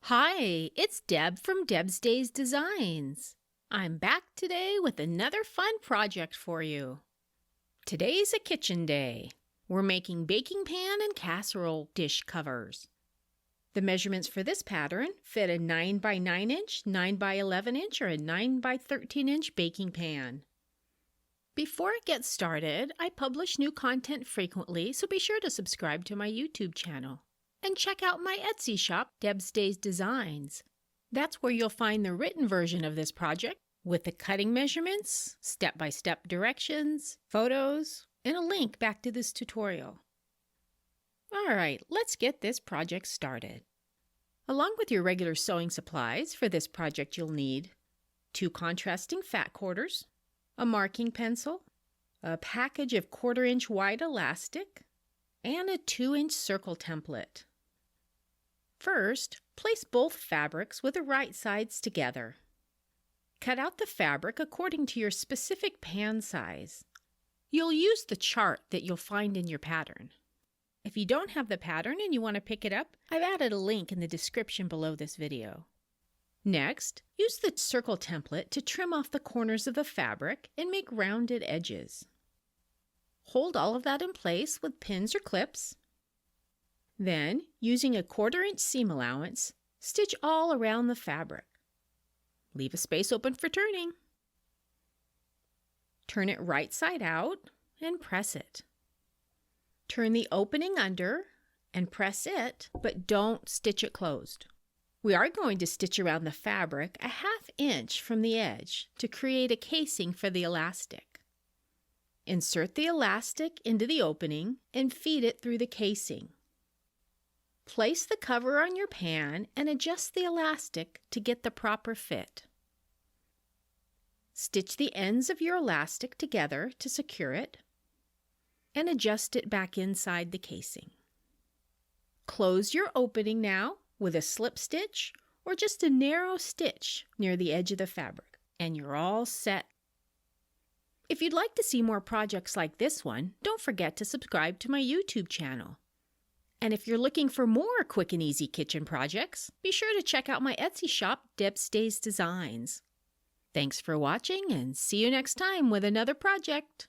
Hi, it's Deb from Deb's Days Designs. I'm back today with another fun project for you. Today's a kitchen day. We're making baking pan and casserole dish covers. The measurements for this pattern fit a 9 by 9 inch, 9 by 11 inch, or a 9 by 13 inch baking pan. Before I get started, I publish new content frequently, so be sure to subscribe to my YouTube channel. And check out my Etsy shop, Deb's Days Designs. That's where you'll find the written version of this project with the cutting measurements, step-by-step directions, photos, and a link back to this tutorial. All right, let's get this project started. Along with your regular sewing supplies for this project, you'll need 2 contrasting fat quarters, a marking pencil, a package of 1/4 inch wide elastic, and a 2-inch circle template. First, place both fabrics with the right sides together. Cut out the fabric according to your specific pan size. You'll use the chart that you'll find in your pattern. If you don't have the pattern and you want to pick it up, I've added a link in the description below this video. Next, use the circle template to trim off the corners of the fabric and make rounded edges. Hold all of that in place with pins or clips. Then, using a 1/4 inch seam allowance, stitch all around the fabric. Leave a space open for turning. Turn it right side out and press it. Turn the opening under and press it, but don't stitch it closed. We are going to stitch around the fabric a 1/2 inch from the edge to create a casing for the elastic. Insert the elastic into the opening and feed it through the casing. Place the cover on your pan and adjust the elastic to get the proper fit. Stitch the ends of your elastic together to secure it and adjust it back inside the casing. Close your opening now with a slip stitch or just a narrow stitch near the edge of the fabric, and you're all set. If you'd like to see more projects like this one, don't forget to subscribe to my YouTube channel. And if you're looking for more quick and easy kitchen projects, be sure to check out my Etsy shop, Deb's Days Designs. Thanks for watching, and see you next time with another project.